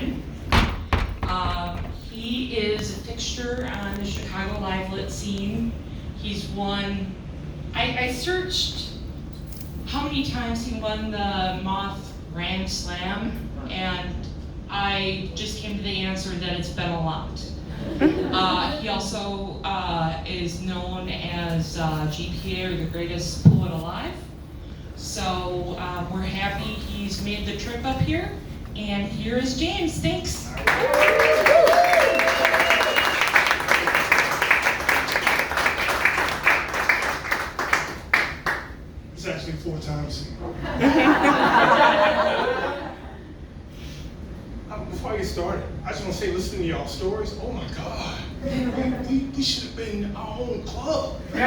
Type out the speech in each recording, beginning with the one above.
Quinn. He is a fixture on the Chicago live lit scene. He's won, I searched how many times he won the Moth Grand Slam, and I just came to the answer that it's been a lot. He also is known as GPA, or the greatest poet alive. So we're happy he's made the trip up here. And here is James. Thanks. It's actually 4 times. Before I get started, I just want to say, listening to y'all stories, oh my God, we should have been our own club. Oh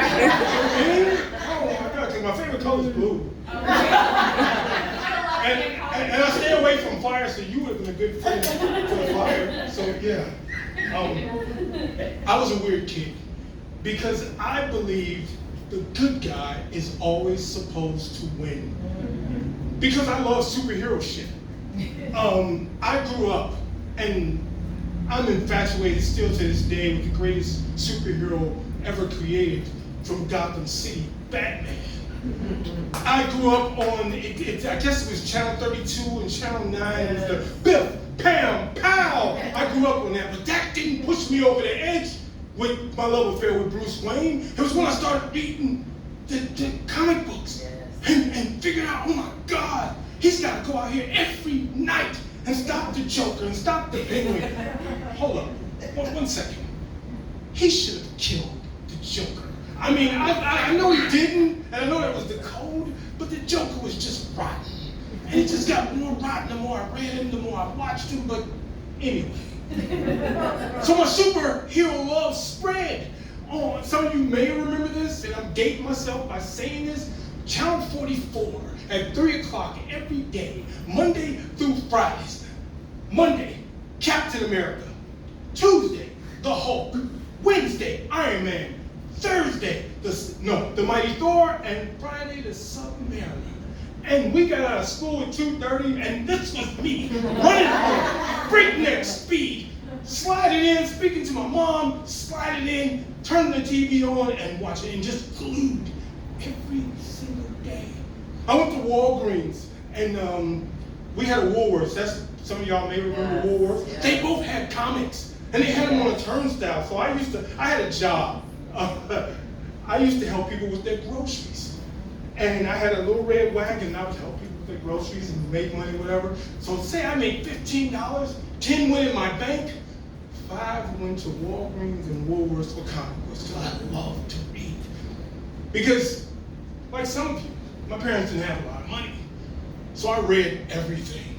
my God, because my favorite color is blue. And I stay away from fire, so you would have been a good friend for the fire. So yeah, I was a weird kid because I believed the good guy is always supposed to win. Because I love superhero shit. I grew up, and I'm infatuated still to this day with the greatest superhero ever created from Gotham City, Batman. I grew up on, I guess it was Channel 32 and Channel 9. It was the Biff, Pam, Pow. I grew up on that, but that didn't push me over the edge with my love affair with Bruce Wayne. It was when I started reading the comic books and figured out, oh my God, he's got to go out here every night and stop the Joker and stop the Penguin. Hold up, one second. He should have killed the Joker. I mean, I know he didn't, and I know that was the code, but the Joker was just rotten. And it just got more rotten the more I read him, the more I watched him, but anyway. So my superhero love spread. Oh, some of you may remember this, and I'm dating myself by saying this. Channel 44 at 3 o'clock every day, Monday through Fridays. Monday, Captain America. Tuesday, the Hulk. Wednesday, Iron Man. Thursday, the Mighty Thor, and Friday, the Submariner. And we got out of school at 2:30, and this was me running at breakneck speed, sliding in, speaking to my mom, sliding in, turning the TV on, and watching, and just glued every single day. I went to Walgreens, and we had a Woolworths. That's, some of y'all may remember Woolworths. Yeah. They both had comics, and they had them on a turnstile. So I had a job. I used to help people with their groceries. And I had a little red wagon, and I would help people with their groceries and make money, whatever. So say I made $15, 10 went in my bank, 5 went to Walgreens and Woolworths for comic books, because I love to read. Because, like some of you, my parents didn't have a lot of money. So I read everything.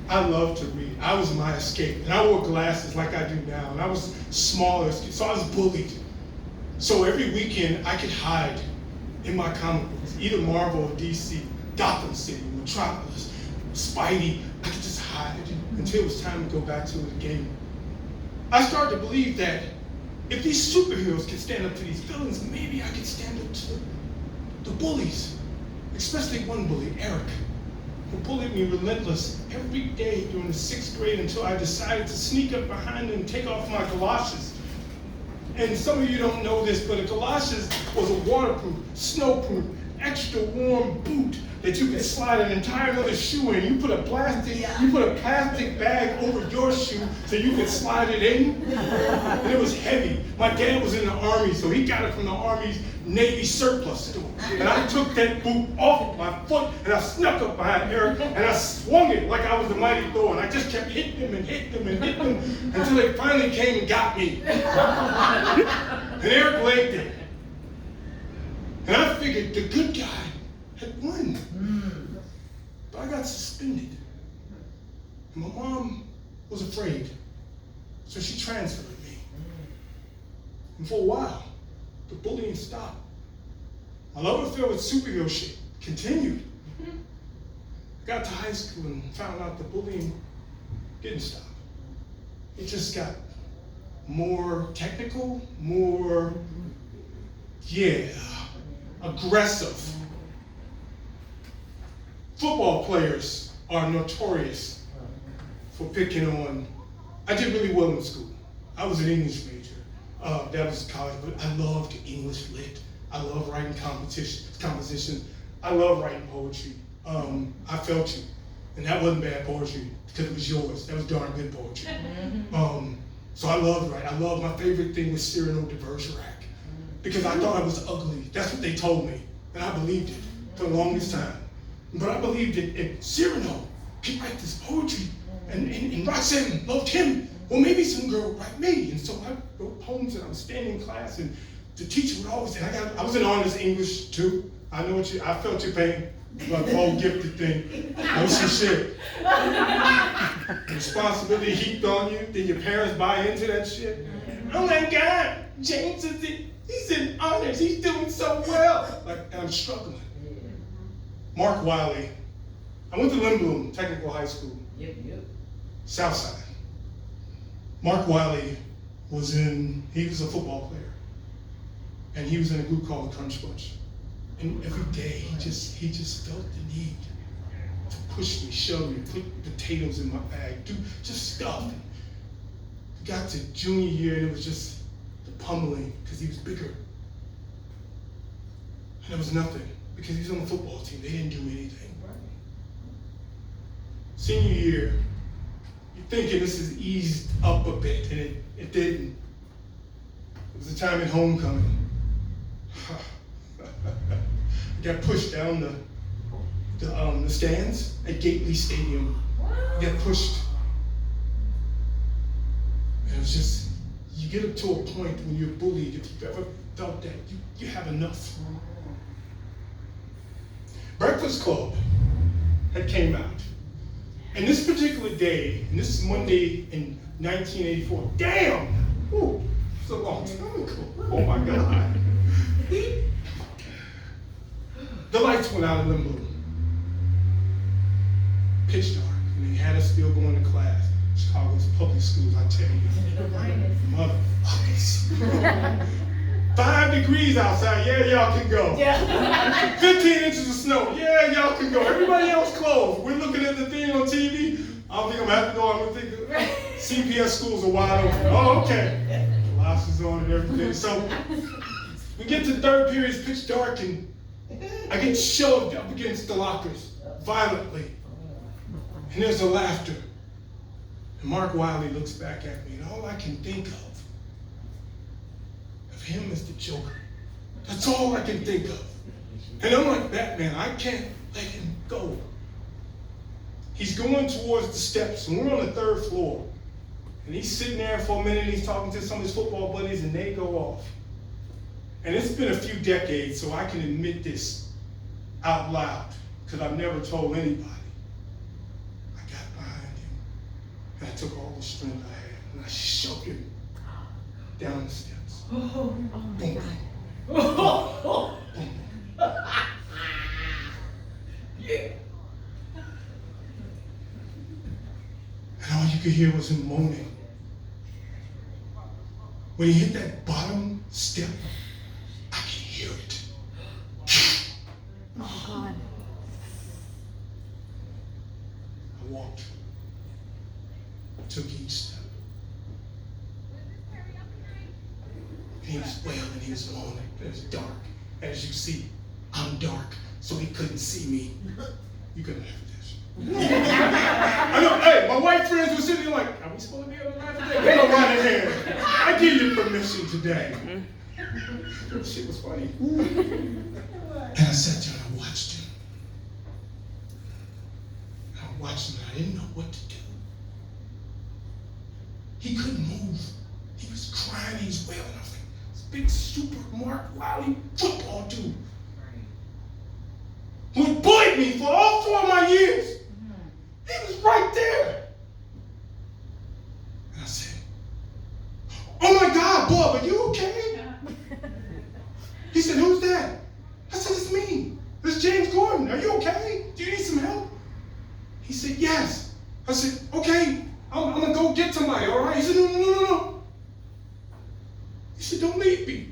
I loved to read. I was my escape. And I wore glasses like I do now. And I was smaller, so I was bullied. So every weekend, I could hide in my comic books, either Marvel or DC, Gotham City, Metropolis, Spidey. I could just hide until it was time to go back to it again. I started to believe that if these superheroes could stand up to these villains, maybe I could stand up to the bullies, especially one bully, Eric, who bullied me relentless every day during the 6th grade until I decided to sneak up behind him and take off my galoshes. And some of you don't know this, but a galoshes was a waterproof, snowproof, extra warm boot that you could slide an entire other shoe in. You put a plastic bag over your shoe so you could slide it in. And it was heavy. My dad was in the Army, so he got it from the Army's Navy surplus store. And I took that boot off my foot, and I snuck up behind Eric, and I swung it like I was the Mighty Thor. And I just kept hitting him and hitting him and hitting him until they finally came and got me. And Eric legged it. And I figured the good guy had won. But I got suspended. And my mom was afraid. So she transferred me. And for a while, the bullying stopped. My love affair with superhero shit continued. I got to high school and found out the bullying didn't stop. It just got more technical, more, aggressive. Football players are notorious for picking on. I did really well in school. I was an English major. That was college, but I loved English lit. I love writing composition. I love writing poetry. I felt you, and that wasn't bad poetry because it was yours. That was darn good poetry. So I loved writing. I loved, my favorite thing was Cyrano de Bergerac because I thought I was ugly. That's what they told me, and I believed it for the longest time. But I believed it. If Cyrano could write this poetry, and Roxanne loved him, well, maybe some girl would write me. And so I wrote poems, and I was standing in class, and the teacher would always, and I was in honors English too. I know I felt your pain, like the whole gifted thing. No, she shit. Responsibility heaped on you, then your parents buy into that shit. Oh my God, James he's in honors, he's doing so well. Like, and I'm struggling. Mark Wiley. I went to Lindblom Technical High School. Southside. Mark Wiley he was a football player. And he was in a group called the Crunch Bunch. And every day he just felt the need to push me, shove me, put potatoes in my bag, do just stuff. And got to junior year and it was just the pummeling because he was bigger. And there was nothing because he was on the football team. They didn't do anything. Senior year, you're thinking this is eased up a bit, and it didn't. It was a time at homecoming. I got pushed down the stands at Gately Stadium. I got pushed. And it was just, you get up to a point when you're bullied, if you've ever felt that, you have enough. Breakfast Club had came out. And this particular day, and this is Monday in 1984, damn! Ooh, it's a long time ago. Oh my God. The lights went out in Lindblom. Pitch dark. And they had us still going to class. Chicago's public schools, I tell you. Motherfuckers. 5 degrees outside, yeah, y'all can go. 15 inches of snow, yeah, y'all can go. Everybody else closed. We're looking at the thing on TV. I don't think I'm having to go. I'm gonna think CPS schools are wide open. Oh, okay. The lights is on and everything. So we get to the third period, it's pitch dark, and I get shoved up against the lockers violently. And there's a laughter. And Mark Wiley looks back at me, and all I can think of him is the Joker. That's all I can think of. And I'm like, Batman, I can't let him go. He's going towards the steps, and we're on the 3rd floor. And he's sitting there for a minute, and he's talking to some of his football buddies, and they go off. And it's been a few decades, so I can admit this out loud, because I've never told anybody. I got behind him, and I took all the strength I had, and I shoved him down the steps. Oh my God. Yeah. And all you could hear was him moaning. When he hit that bottom step, I could hear it. Oh God. I walked, took each step. He was wailing, he was moaning. It was dark. As you see, I'm dark, so he couldn't see me. You couldn't laugh at this. I know, hey, my white friends were sitting there like, are we supposed to be able to laugh at that? They go right ahead. I give you permission today. That shit was funny. And I sat there and I watched him. And I watched him and I didn't know what to do. He couldn't move. He was crying, he was wailing. I was like, big super Mark Wiley football dude who bullied me for all 4 of my years. He was right there. And I said, oh my God, Bob, are you okay? He said, who's that? I said, it's me. It's James Gordon. Are you okay? Do you need some help? He said, yes. I said, okay, I'm gonna go get somebody, all right? He said, no. He said, don't leave me.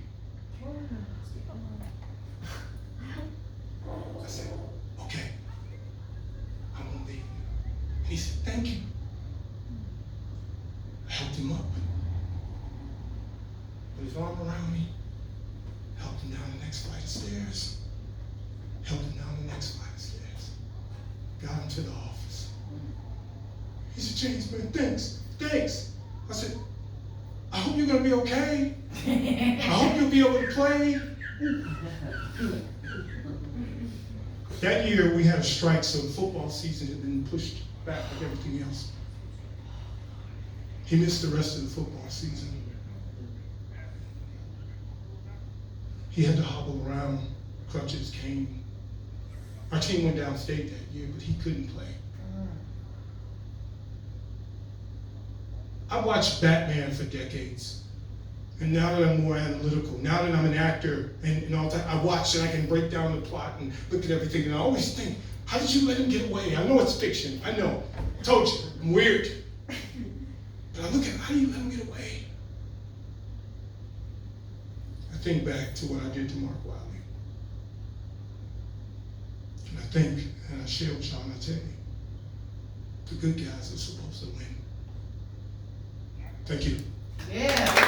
I said, okay, I won't leave you. And he said, thank you. hyped him up. Put his arm around me, helped him down the next flight of stairs, helped him down the next flight of stairs, got him to the office. He said, James, man, thanks. I said, I hope you're gonna be okay. I hope you'll be able to play. That year we had a strike, so the football season had been pushed back like everything else. He missed the rest of the football season. He had to hobble around, crutches, cane. Our team went downstate that year, but he couldn't play. I watched Batman for decades. And now that I'm more analytical, now that I'm an actor and all that, I watch and I can break down the plot and look at everything. And I always think, how did you let him get away? I know it's fiction. I know. I told you, I'm weird. But I look at, how do you let him get away? I think back to what I did to Mark Wiley. And I think, and I share with y'all, and I tell you, the good guys are supposed to win. Thank you. Yeah.